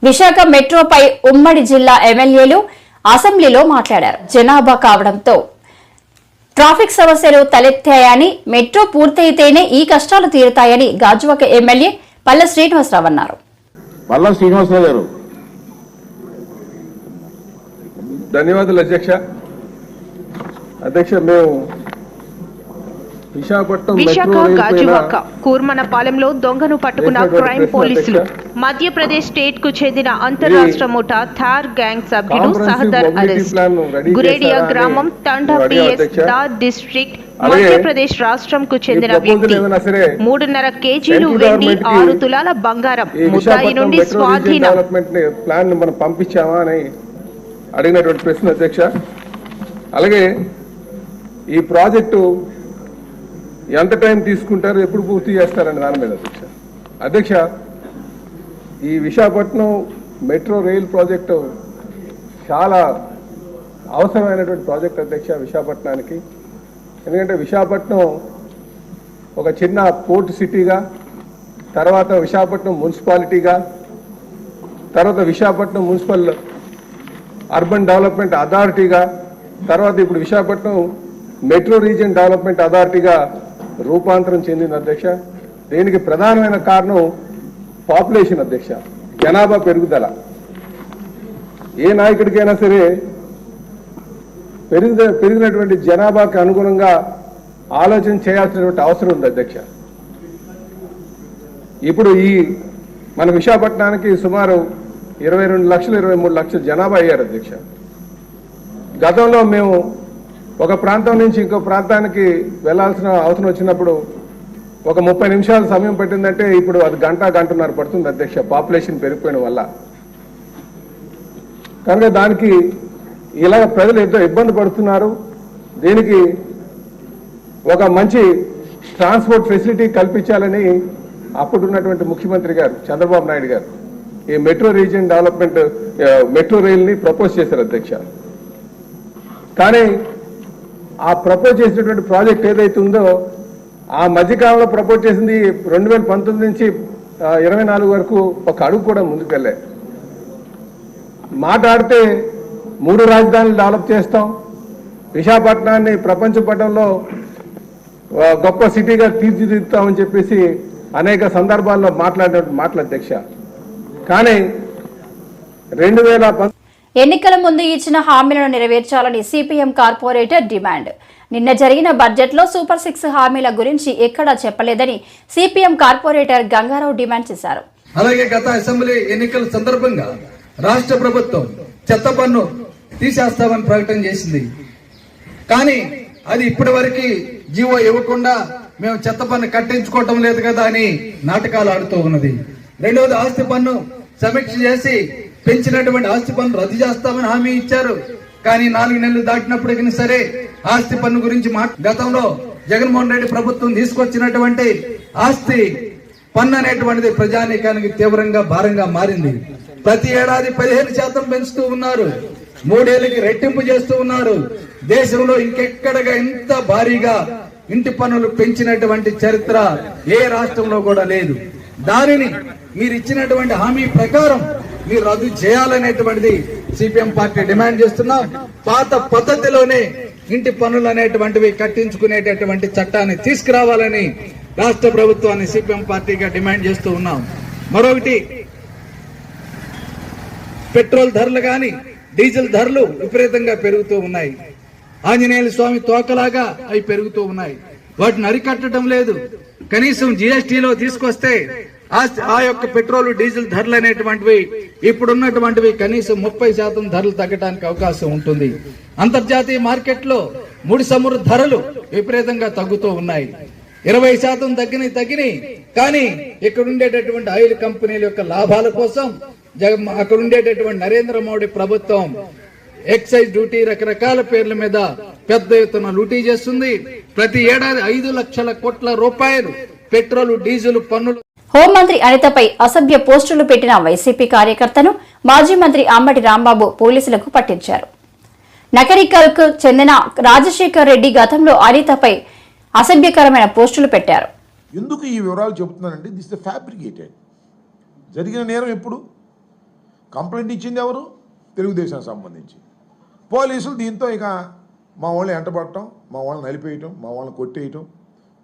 విశాఖ మెట్రోపై ఉమ్మడి జిల్లా ఎమ్మెల్యేలు అసెంబ్లీలో మాట్లాడారు. జనాభా కావడంతో ట్రాఫిక్ సమస్యలు తలెత్తాయని, మెట్రో పూర్తయితేనే ఈ కష్టాలు తీరుతాయని గాజువాక ఎమ్మెల్యే పల్ల శ్రీనివాసరావు అన్నారు. ధన్యవాదాలు అధ్యక్ష. మేము విశాఖ గాజువాక కూర్మనపాలెంలో దొంగను పట్టుకున్న క్రైమ్ పోలీసులు. మధ్యప్రదేశ్ స్టేట్ కు చెందిన అంతర్రాష్ట్ర ముఠా థార్ గ్యాంగ్ సభ్యుడు సహదర్ అరెస్ట్. గురేడియా గ్రామం తండా పిఎస్ దార్ డిస్ట్రిక్ట్ మధ్యప్రదేశ్ రాష్ట్రంకు చెందిన వ్యక్తి 3.5 కేజీలు వెండి 6 తులాల బంగారం ముద్దాయి నుండి స్వాధీనం. ప్లాన్ మనం పంపించామా అని అడిగినటువంటి ప్రశ్న అధ్యక్ష. అలాగే ఈ ప్రాజెక్టు ఎంత టైం తీసుకుంటారు, ఎప్పుడు పూర్తి చేస్తారని దాని మీద అధ్యక్ష ఈ విశాఖపట్నం మెట్రో రైల్ ప్రాజెక్టు చాలా అవసరమైనటువంటి ప్రాజెక్ట్ అధ్యక్ష విశాఖపట్నానికి. ఎందుకంటే విశాఖపట్నం ఒక చిన్న పోర్ట్ సిటీగా, తర్వాత విశాఖపట్నం మున్సిపాలిటీగా, తర్వాత విశాఖపట్నం మున్సిపల్ అర్బన్ డెవలప్మెంట్ అథారిటీగా, తర్వాత ఇప్పుడు విశాఖపట్నం మెట్రో రీజియన్ డెవలప్మెంట్ అథారిటీగా రూపాంతరం చెందింది అధ్యక్ష. దీనికి ప్రధానమైన కారణం పాపులేషన్ అధ్యక్ష, జనాభా పెరుగుదల. ఏ నాయకుడికైనా సరే పెరిగినటువంటి జనాభాకి అనుగుణంగా ఆలోచన చేయాల్సినటువంటి అవసరం ఉంది అధ్యక్ష. ఇప్పుడు మన విశాఖపట్నానికి సుమారు 22 లక్షలు 23 లక్షల జనాభా అయ్యారు అధ్యక్ష. గతంలో మేము ఒక ప్రాంతం నుంచి ఇంకో ప్రాంతానికి వెళ్లాల్సిన అవసరం వచ్చినప్పుడు ఒక 30 నిమిషాలు సమయం పట్టిందంటే ఇప్పుడు అది గంటన్నర పడుతుంది అధ్యక్ష, పాపులేషన్ పెరిగిపోయిన వల్ల. కనుక దానికి ఇలా ప్రజలు ఎంతో ఇబ్బంది పడుతున్నారు. దీనికి ఒక మంచి ట్రాన్స్పోర్ట్ ఫెసిలిటీ కల్పించాలని అప్పుడున్నటువంటి ముఖ్యమంత్రి గారు చంద్రబాబు నాయుడు గారు ఈ మెట్రో రీజియన్ డెవలప్మెంట్ మెట్రో రైల్ని ప్రపోజ్ చేశారు అధ్యక్ష. కానీ ఆ ప్రపోజ్ చేసినటువంటి ప్రాజెక్ట్ ఏదైతే ఉందో ఆ మధ్యకాలంలో ప్రపోజ్ చేసింది 2019 నుంచి 24 వరకు ఒక అడుగు కూడా ముందుకు వెళ్ళే. మాట్లాడితే 3 రాజధానులు డెవలప్ చేస్తాం, విశాఖపట్నాన్ని ప్రపంచ పటంలో గొప్ప సిటీగా తీర్చిదిద్దుతామని చెప్పేసి అనేక సందర్భాల్లో మాట్లాడిన మాటలు అధ్యక్ష. కానీ 2019 ఎన్నికల ముందు ఇచ్చిన హామీలను నెరవేర్చాలని సిపిఎం కార్పొరేటర్ డిమాండ్. నిన్న జరిగిన బడ్జెట్లో సూపర్ 6 హామీల గురించి ఎక్కడా చెప్పలేదని సిపిఎం కార్పొరేటర్ గంగారావు డిమాండ్ చేశారు. అలాగే గత అసెంబ్లీ ఎన్నికల సందర్భంగా రాష్ట్ర ప్రభుత్వం చెత్త పన్ను తీసేస్తామని ప్రకటన చేసింది. కానీ అది ఇప్పటి వరకు జీవో ఇవ్వకుండా మేము చెత్త పన్ను కట్టించుకోవటం లేదు కదా అని నాటకాలు ఆడుతూ ఉన్నది. రెండవది ఆస్తి పన్ను సమీక్ష చేసి పెంచినటువంటి ఆస్తి పన్ను రద్దు చేస్తామని హామీ ఇచ్చారు. కానీ 4 నెలలు దాటినప్పటికీ సరే ఆస్తి పన్ను గురించి గతంలో జగన్మోహన్ రెడ్డి ప్రభుత్వం తీసుకొచ్చినటువంటి ఆస్తి పన్ను అనేటువంటిది ప్రజానీకానికి తీవ్రంగా భారంగా మారింది. ప్రతి ఏడాది 15% పెంచుతూ ఉన్నారు, 3 ఏళ్ళకి రెట్టింపు చేస్తూ ఉన్నారు. దేశంలో ఇంకెక్కడగా ఇంత భారీగా ఇంటి పన్నులు పెంచినటువంటి చరిత్ర ఏ రాష్ట్రంలో కూడా లేదు. దానిని మీరు ఇచ్చినటువంటి హామీ ప్రకారం మీరు రద్దు చేయాలనేటువంటిది సిపిఎం పార్టీ డిమాండ్ చేస్తున్నాం. పాత పద్ధతిలోనే ఇంటి పన్నులు అనేటువంటివి కట్టించుకునేటటువంటి చట్టాన్ని తీసుకురావాలని రాష్ట్ర ప్రభుత్వాన్ని సిపిఎం పార్టీగా డిమాండ్ చేస్తూ ఉన్నాం. మరొకటి, పెట్రోల్ ధరలు గాని డీజిల్ ధరలు విపరీతంగా పెరుగుతూ ఉన్నాయి. ఆంజనేయుల స్వామి తోకలాగా అవి పెరుగుతూ ఉన్నాయి. వాటిని అరికట్టడం లేదు. కనీసం జిఎస్టీలో తీసుకొస్తే ఆ యొక్క పెట్రోల్ డీజిల్ ధరలు అనేటువంటివి ఇప్పుడున్నటువంటివి కనీసం 30% ధరలు తగ్గడానికి అవకాశం ఉంటుంది. అంతర్జాతీయ మార్కెట్ లో ముడి చమురు ధరలు విపరీతంగా తగ్గుతూ ఉన్నాయి. 20% తగ్గినాయి. కానీ ఇక్కడ ఉండేటటువంటి ఆయిల్ కంపెనీల యొక్క లాభాల కోసం అక్కడ ఉండేటటువంటి నరేంద్ర మోడీ ప్రభుత్వం ఎక్సైజ్ డ్యూటీ రకరకాల పేర్ల మీద పెద్ద ఎత్తున లూటీ చేస్తుంది. ప్రతి ఏడాది 5 లక్షల కోట్ల రూపాయలు పెట్రోల్ డీజిల్ పన్నులు. హోంమంత్రి అనితపై అసభ్య పోస్టులు పెట్టిన వైసీపీ కార్యకర్తను మాజీ మంత్రి అంబటి రాంబాబు పోలీసులకు పట్టించారు. నకరికల్కు చెందిన రాజశేఖర్ రెడ్డి గతంలో అనితపై అసభ్యకరమైన పోస్టులు పెట్టారు. ఎందుకు ఈ వివరాలు చెబుతున్నానంటే దిస్ ద ఫ్యాబ్రికేటెడ్. జరిగిన నేరం ఎప్పుడు కంప్లైంట్ ఇచ్చింది ఎవరు? తెలుగుదేశానికి సంబంధించి పోలీసులు. దీంతో ఇక మా వాళ్ళని ఎంటబడటం, మా వాళ్ళని నలిపేయటం, మా వాళ్ళని కొట్టేయటం,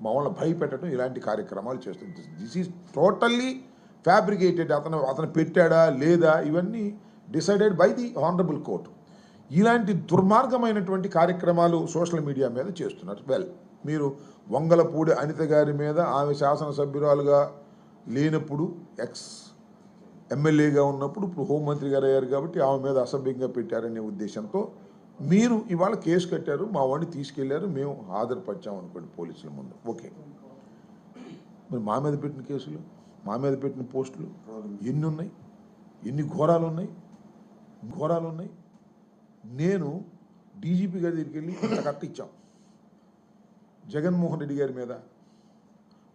మా వాళ్ళని భయపెట్టడం, ఇలాంటి కార్యక్రమాలు చేస్తుంది. This is totally fabricated. అతను పెట్టాడా లేదా ఇవన్నీ decided by the honourable court. ఇలాంటి దుర్మార్గమైనటువంటి కార్యక్రమాలు సోషల్ మీడియా మీద చేస్తున్నారు. వెల్, మీరు వంగలపూడి అనిత గారి మీద ఆమె శాసనసభ్యురాలుగా లేనప్పుడు ఎక్స్ ఎమ్మెల్యేగా ఉన్నప్పుడు ఇప్పుడు హోంమంత్రి గారు అయ్యారు కాబట్టి ఆమె మీద అసభ్యంగా పెట్టారనే ఉద్దేశంతో మీరు ఇవాళ కేసు కట్టారు, మా వాడిని తీసుకెళ్లారు, మేము హాజరుపరిచాం అనుకోండి పోలీసుల ముందు. ఓకే, మరి మా మీద పెట్టిన కేసులు, మా మీద పెట్టిన పోస్టులు ఎన్ని ఉన్నాయి? ఎన్ని ఘోరాలు ఉన్నాయి? నేను డీజీపీ గారి దగ్గరికి వెళ్ళి ఇంత కట్టించాం. జగన్మోహన్ రెడ్డి గారి మీద,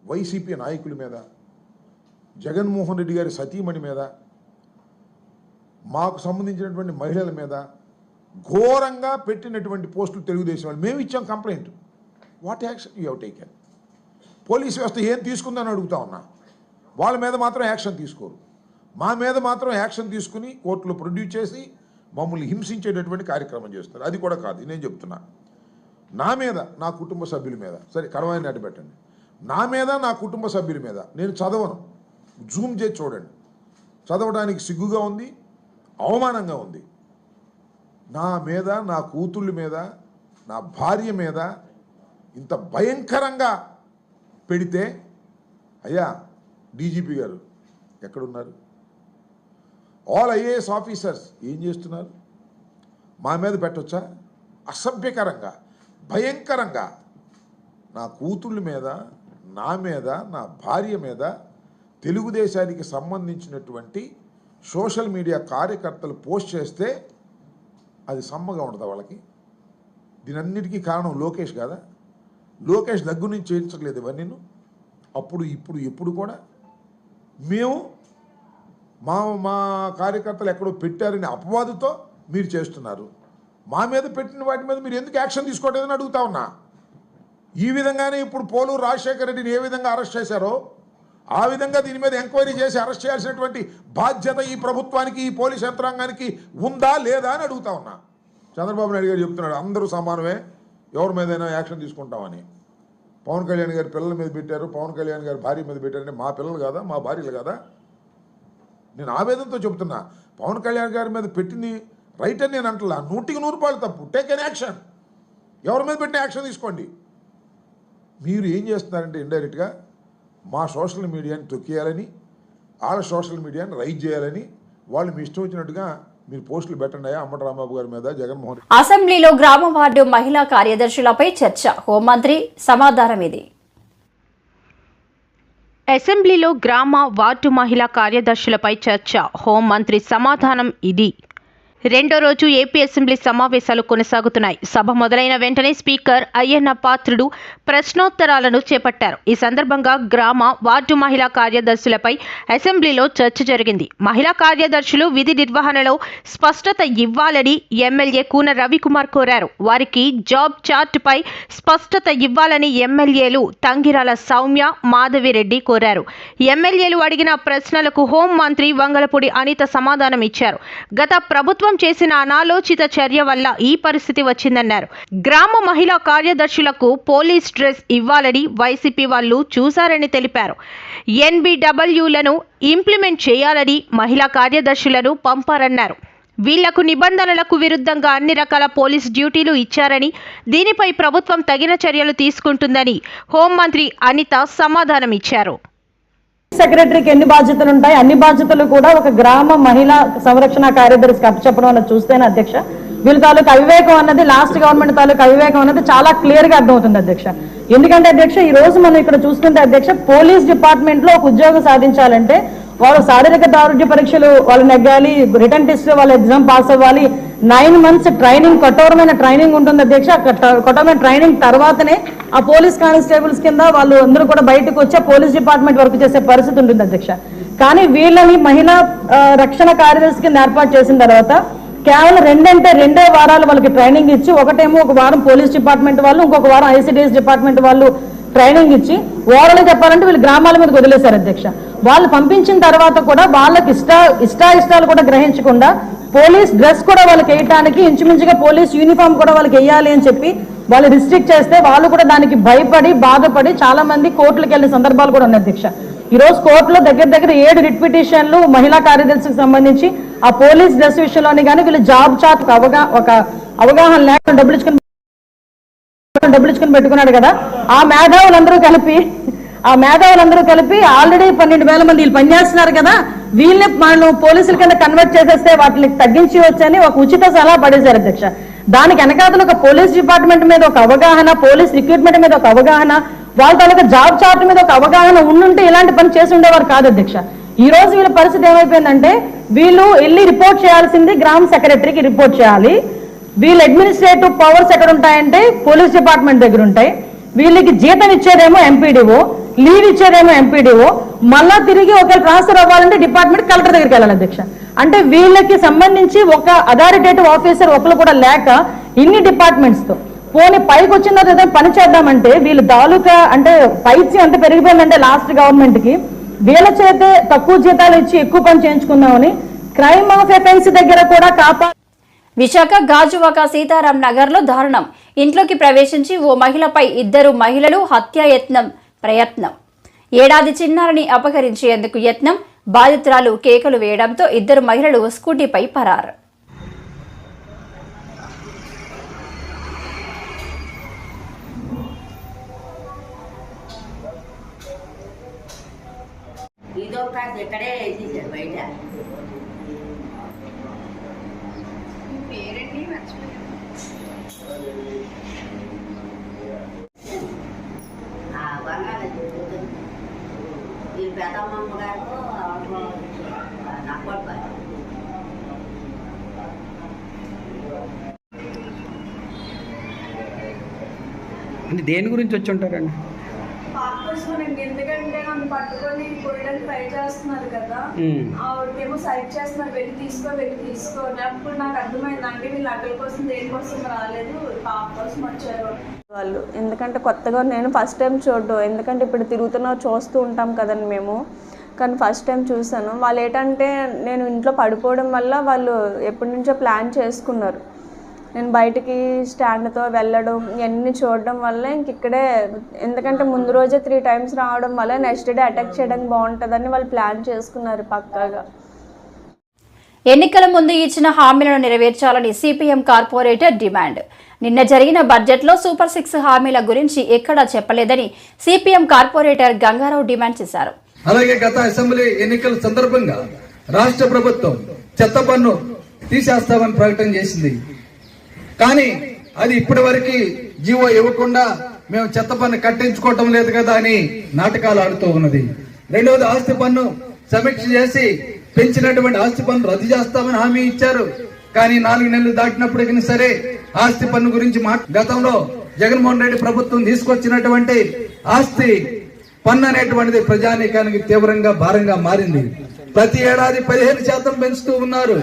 వైసీపీ నాయకుల మీద, జగన్మోహన్ రెడ్డి గారి సతీమణి మీద, మాకు సంబంధించినటువంటి మహిళల మీద ఘోరంగా పెట్టినటువంటి పోస్టులు తెలుగుదేశం వాళ్ళు మేము ఇచ్చాం complaint. What action you have taken? Police వ్యవస్థ ఏం తీసుకుందని అడుగుతా ఉన్నా. వాళ్ళ మీద మాత్రం యాక్షన్ తీసుకోరు, మా మీద మాత్రం యాక్షన్ తీసుకుని కోర్టులో ప్రొడ్యూస్ చేసి మమ్మల్ని హింసించేటటువంటి కార్యక్రమం చేస్తారు. అది కూడా కాదు నేను చెప్తున్నా. నా మీద, నా కుటుంబ సభ్యుల మీద, సరే కరవాయిని నాటి పెట్టండి, నా మీద, నా కుటుంబ సభ్యుల మీద నేను చదవను. జూమ్ చేసి చూడండి, చదవడానికి సిగ్గుగా ఉంది, అవమానంగా ఉంది. నా మీద, నా కూతుళ్ళ మీద, నా భార్య మీద ఇంత భయంకరంగా పెడితే అయ్యా డీజీపీ గారు ఎక్కడున్నారు? ఆల్ ఐఏఎస్ ఆఫీసర్స్ ఏం చేస్తున్నారు? మా మీద పెట్టొచ్చా? అసభ్యకరంగా, భయంకరంగా నా కూతుళ్ళ మీద, నా మీద, నా భార్య మీద తెలుగుదేశానికి సంబంధించినటువంటి సోషల్ మీడియా కార్యకర్తలు పోస్ట్ చేస్తే అది సమ్మగా ఉండదా వాళ్ళకి? దీనన్నిటికీ కారణం లోకేష్ కాదా? లోకేష్ దగ్గర నుంచి చేయించట్లేదు ఇవన్నీ. అప్పుడు ఇప్పుడు ఎప్పుడు కూడా మేము మా కార్యకర్తలు ఎక్కడో పెట్టారనే అపవాదుతో మీరు చేస్తున్నారు. మా మీద పెట్టిన వాటి మీద మీరు ఎందుకు యాక్షన్ తీసుకోవట్లేదని అడుగుతా ఉన్నా. ఈ విధంగానే ఇప్పుడు పోలూరు రాజశేఖర రెడ్డిని ఏ విధంగా అరెస్ట్ చేశారో ఆ విధంగా దీని మీద ఎంక్వైరీ చేసి అరెస్ట్ చేయాల్సినటువంటి బాధ్యత ఈ ప్రభుత్వానికి, ఈ పోలీస్ యంత్రాంగానికి ఉందా లేదా అని అడుగుతా ఉన్నా. చంద్రబాబు నాయుడు గారు చెప్తున్నాడు అందరూ సమానమే, ఎవరి మీదైనా యాక్షన్ తీసుకుంటామని. పవన్ కళ్యాణ్ గారి పిల్లల మీద పెట్టారు, పవన్ కళ్యాణ్ గారి భార్య మీద పెట్టారంటే మా పిల్లలు కాదా, మా భార్యలు కాదా? నేను ఆవేదనతో చెబుతున్నా. పవన్ కళ్యాణ్ గారి మీద పెట్టింది రైట్ అని నేను అంటలా, 100% తప్పు. Take an action. ఎవరి మీద పెట్టిన యాక్షన్ తీసుకోండి. మీరు ఏం చేస్తున్నారంటే ఇండైరెక్ట్గా మా సోషల్ మీడియాని తొక్కేయాలని, వాళ్ళ సోషల్ మీడియాని రైజ్ చేయాలని వాళ్ళు మీ ఇష్టం వచ్చినట్టుగా మీరు పోస్టులు పెట్టండి. అంబటి రాంబాబు గారి మీద, జగన్మోహన్. అసెంబ్లీలో గ్రామ వార్డు మహిళా కార్యదర్శులపై చర్చ, హోంమంత్రి సమాధానం ఇది. అసెంబ్లీలో గ్రామ వార్డు మహిళా కార్యదర్శులపై చర్చ, హోంమంత్రి సమాధానం ఇది. రెండో రోజు ఏపీ అసెంబ్లీ సమావేశాలు కొనసాగుతున్నాయి. సభ మొదలైన వెంటనే స్పీకర్ అయ్యన్న పాత్రుడు ప్రశ్నోత్తరాలను చేపట్టారు. ఈ సందర్భంగా గ్రామ వార్డు మహిళా కార్యదర్శులపై అసెంబ్లీలో చర్చ జరిగింది. మహిళా కార్యదర్శులు విధి నిర్వహణలో స్పష్టత ఇవ్వాలని ఎమ్మెల్యే కూన రవికుమార్ కోరారు. వారికి జాబ్ చార్ట్ పై స్పష్టత ఇవ్వాలని ఎమ్మెల్యేలు తంగిరాల సౌమ్య, మాధవిరెడ్డి కోరారు. ఎమ్మెల్యేలు అడిగిన ప్రశ్నలకు హోంమంత్రి వంగలపూడి అనిత సమాధానం ఇచ్చారు. గత ప్రభుత్వం చేసిన అనాలోచిత చర్య వల్ల ఈ పరిస్థితి వచ్చిందన్నారు. గ్రామ మహిళా కార్యదర్శులకు పోలీస్ డ్రెస్ ఇవ్వాలని వైసీపీ వాళ్ళు చూశారని తెలిపారు. ఎన్బిడబ్ల్యూలను ఇంప్లిమెంట్ చేయాలని మహిళా కార్యదర్శులను పంపారన్నారు. వీళ్లకు నిబంధనలకు విరుద్ధంగా అన్ని రకాల పోలీస్ డ్యూటీలు ఇచ్చారని, దీనిపై ప్రభుత్వం తగిన చర్యలు తీసుకుంటుందని హోంమంత్రి అనిత సమాధానం ఇచ్చారు. సెక్రటరీకి ఎన్ని బాధ్యతలు ఉంటాయి, అన్ని బాధ్యతలు కూడా ఒక గ్రామ మహిళా సంరక్షణ కార్యదర్శికి అప్పచెప్పడం అన్నది చూస్తేనే అధ్యక్ష వీళ్ళ తాలూకు అవివేకం అన్నది, లాస్ట్ గవర్నమెంట్ తాలూకు అవివేకం అన్నది చాలా క్లియర్ గా అర్థమవుతుంది అధ్యక్ష. ఎందుకంటే అధ్యక్ష ఈ రోజు మనం ఇక్కడ చూస్తుంటే అధ్యక్ష పోలీస్ డిపార్ట్మెంట్ లో ఒక ఉద్యోగం సాధించాలంటే వాళ్ళు శారీరక దారుఢ్య పరీక్షలు వాళ్ళు నెగ్గాలి, రిటర్న్ టెస్ట్ వాళ్ళు ఎగ్జామ్ పాస్ అవ్వాలి, 9 months ట్రైనింగ్, కఠోరమైన ట్రైనింగ్ ఉంటుంది అధ్యక్ష. కఠోరమైన ట్రైనింగ్ తర్వాతనే ఆ పోలీస్ కానిస్టేబుల్స్ కింద వాళ్ళు అందరూ కూడా బయటకు వచ్చే పోలీస్ డిపార్ట్మెంట్ వర్క్ చేసే పరిస్థితి ఉంటుంది అధ్యక్ష. కానీ వీళ్ళని మహిళా రక్షణ కార్యదర్శి కింద ఏర్పాటు చేసిన తర్వాత కేవలం రెండో వారాలు వాళ్ళకి ట్రైనింగ్ ఇచ్చి, ఒకటేమో ఒక వారం పోలీస్ డిపార్ట్మెంట్ వాళ్ళు, ఇంకొక వారం ఐసిడిఎస్ డిపార్ట్మెంట్ వాళ్ళు ట్రైనింగ్ ఇచ్చి ఓవరాల్ చెప్పాలంటే వీళ్ళు గ్రామాల మీదకి వదిలేశారు అధ్యక్ష. వాళ్ళు పంపించిన తర్వాత కూడా వాళ్ళకి ఇష్టాలు కూడా గ్రహించకుండా పోలీస్ డ్రెస్ కూడా వాళ్ళకి వేయటానికి, ఇంచుమించుగా పోలీస్ యూనిఫామ్ కూడా వాళ్ళకి వేయాలి అని చెప్పి వాళ్ళు రిస్ట్రిక్ట్ చేస్తే వాళ్ళు కూడా దానికి భయపడి బాధపడి చాలా మంది కోర్టులకు వెళ్ళిన సందర్భాలు కూడా ఉన్నాయి అధ్యక్ష. ఈ రోజు కోర్టులో దగ్గర 7 రిట్ పిటిషన్లు మహిళా కార్యదర్శికి సంబంధించి ఆ పోలీస్ డ్రెస్ విషయంలోని కానీ వీళ్ళు జాబ్ చాట్ ఒక అవగాహన లేకుండా డబ్బులు ఇచ్చుకుని పెట్టుకున్నాడు కదా. ఆ మేధావులందరూ కలిపి ఆల్రెడీ 12,000 మంది వీళ్ళు పనిచేస్తున్నారు కదా, వీళ్ళని మనం పోలీసుల కింద కన్వర్ట్ చేసేస్తే వాటిని తగ్గించి వచ్చని ఒక ఉచిత సలహా పడేశారు అధ్యక్ష. దానికి వెనకాతలు ఒక పోలీస్ డిపార్ట్మెంట్ మీద ఒక అవగాహన, పోలీస్ రిక్రూట్మెంట్ మీద ఒక అవగాహన, వాళ్ళ తాలూకా జాబ్ చార్ట్ మీద ఒక అవగాహన ఉండుంటే ఇలాంటి పని చేసి ఉండేవారు కాదు అధ్యక్ష. ఈ రోజు వీళ్ళ పరిస్థితి ఏమైపోయిందంటే వీళ్ళు వెళ్ళి రిపోర్ట్ చేయాల్సింది గ్రామ సెక్రటరీకి రిపోర్ట్ చేయాలి. వీళ్ళ అడ్మినిస్ట్రేటివ్ పవర్స్ ఎక్కడ ఉంటాయంటే పోలీస్ డిపార్ట్మెంట్ దగ్గర ఉంటాయి. వీళ్ళకి జీతం ఇచ్చేదేమో ఎంపీడీఓ, లీవ్ ఇచ్చేదేమో ఎంపీడీఓ, మళ్ళా తిరిగి ఒకవేళ ట్రాన్స్ఫర్ అవ్వాలంటే డిపార్ట్మెంట్ కలెక్టర్ దగ్గరికి వెళ్ళాలి అధ్యక్ష. అంటే వీళ్ళకి సంబంధించి ఒక అథారిటేటివ్ ఆఫీసర్ ఒకరు కూడా లేక ఇన్ని డిపార్ట్మెంట్స్ తో పోనీ పైకి వచ్చిన తర్వాత ఏదైనా పని చేద్దామంటే వీళ్ళు తాలూకా అంటే పైచి ఎంత పెరిగిపోయిందంటే లాస్ట్ గవర్నమెంట్ కి వీళ్ళ చేతే తక్కువ జీతాలు ఇచ్చి ఎక్కువ పని చేయించుకుందామని క్రైమ్ ఆఫ్ ఎఫెన్స్ దగ్గర కూడా విశాఖ గాజువాక సీతారాం నగర్ లో దారుణం. ఇంట్లోకి ప్రవేశించి ఓ మహిళపై 2 మహిళలు ప్రయత్నం. ఏడాది చిన్నారిని అపహరించేందుకు యత్నం. బాధితురాలు కేకలు వేయడంతో 2 మహిళలు స్కూటీపై పరారు. అంటే దేని గురించి వచ్చి ఉంటారండి? ఎందుకంటే నన్ను పట్టుకొని పోయడానికి ట్రై చేస్తున్నారు కదా, ఆవిడకేమో సైడ్ చేస్తున్నారు, వెళ్ళి తీసుకో. అప్పుడు నాకు అర్థమైంది అంటే వీళ్ళు అక్కడి కోసం దేనికోసం రాలేదు, పాప కోసం వచ్చారు వాళ్ళు. ఎందుకంటే కొత్తగా నేను ఫస్ట్ టైం చూడడం, ఎందుకంటే ఇప్పుడు చూస్తూ ఉంటాం కదండి మేము, కానీ ఫస్ట్ టైం చూసాను. వాళ్ళు ఏంటంటే నేను ఇంట్లో పడిపోవడం వల్ల వాళ్ళు ఎప్పటి నుంచో ప్లాన్ చేసుకున్నారు. నేను బయటికి స్టాండ్తో వెళ్ళడం ఇవన్నీ చూడడం వల్ల ఇక్కడే, ఎందుకంటే ముందు రోజే 3 times రావడం వల్ల నెక్స్ట్ డే అటాక్ చేయడానికి బాగుంటుందని వాళ్ళు ప్లాన్ చేసుకున్నారు పక్కాగా. ఎన్నికల ముందు ఇచ్చిన హామీలను నెరవేర్చాలని సిపిఎం కార్పొరేటర్ డిమాండ్. నిన్న జరిగిన బడ్జెట్లో సూపర్ 6 హామీల గురించి ఎక్కడా చెప్పలేదని సిపిఎం కార్పొరేటర్ గంగారావు డిమాండ్ చేశారు. అలాగే గత అసెంబ్లీ ఎన్నికల సందర్భంగా రాష్ట్ర ప్రభుత్వం చెత్త పన్ను తీసేస్తామని ప్రకటన చేసింది. కానీ అది ఇప్పటి వరకు జీవో ఇవ్వకుండా మేము చెత్త పన్ను కట్టించుకోవటం లేదు కదా అని నాటకాలు ఆడుతూ ఉన్నది. రెండవది, ఆస్తి పన్ను సమీక్ష చేసి పెంచినటువంటి ఆస్తి పన్ను రద్దు చేస్తామని హామీ ఇచ్చారు. కానీ 4 నెలలు దాటినప్పటికీ సరే ఆస్తి పన్ను గురించి గతంలో జగన్మోహన్ రెడ్డి ప్రభుత్వం తీసుకొచ్చినటువంటి ఆస్తి పన్ను అనేటువంటిది ప్రజానీకానికి తీవ్రంగా భారంగా మారింది. ప్రతి ఏడాది 15% పెంచుతూ ఉన్నారు,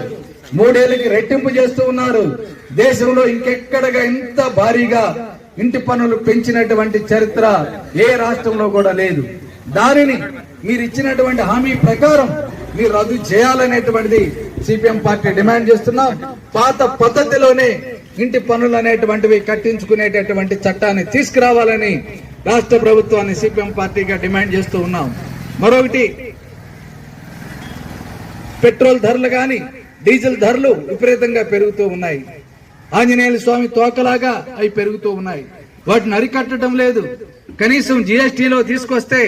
3 ఏళ్ళకి రెట్టింపు చేస్తూ ఉన్నారు. దేశంలో ఇంకెక్కడగా ఇంత భారీగా ఇంటి పన్నులు పెంచినటువంటి చరిత్ర ఏ రాష్ట్రంలో కూడా లేదు. దానిని మీరు ఇచ్చినటువంటి హామీ ప్రకారం మీరు రద్దు చేయాలనేటువంటిది సిపిఎం పార్టీ డిమాండ్ చేస్తున్నాం. పాత పద్ధతిలోనే ఇంటి పన్నులు అనేటువంటివి కట్టించుకునేటటువంటి చట్టాన్ని తీసుకురావాలని రాష్ట్ర ప్రభుత్వాన్ని సిపిఎం పార్టీగా డిమాండ్ చేస్తూ ఉన్నాం. మరొకటి, పెట్రోల్ ధరలు కానీ డీజిల్ ధరలు విపరీతంగా పెరుగుతూ ఉన్నాయి. ఆంజనేయుల స్వామి తోకలాగా అవి పెరుగుతూ ఉన్నాయి. వాటిని అరికట్టడం లేదు. కనీసం జిఎస్టీలో తీసుకొస్తే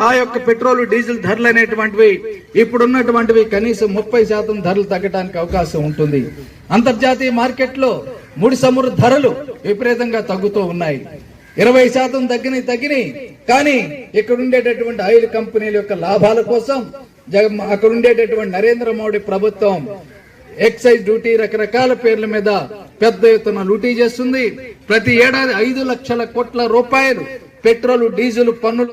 ఆ యొక్క పెట్రోల్ డీజిల్ ధరలు అనేటువంటివి ఇప్పుడున్నటువంటివి కనీసం 30% ధరలు తగ్గడానికి అవకాశం ఉంటుంది. అంతర్జాతీయ మార్కెట్లో ముడి చమురు ధరలు విపరీతంగా తగ్గుతూ ఉన్నాయి. 20% తగ్గినాయి. కానీ ఇక్కడ ఉండేటటువంటి ఆయిల్ కంపెనీల యొక్క లాభాల కోసం అక్కడ ఉండేటటువంటి నరేంద్ర మోడీ ప్రభుత్వం ఎక్సైజ్ డ్యూటీ రకరకాల పేర్ల మీద పెద్ద ఎత్తున లూటీ చేస్తుంది. ప్రతి ఏడాది 5 లక్షల కోట్ల రూపాయలు పెట్రోల్ డీజిల్ పన్నులు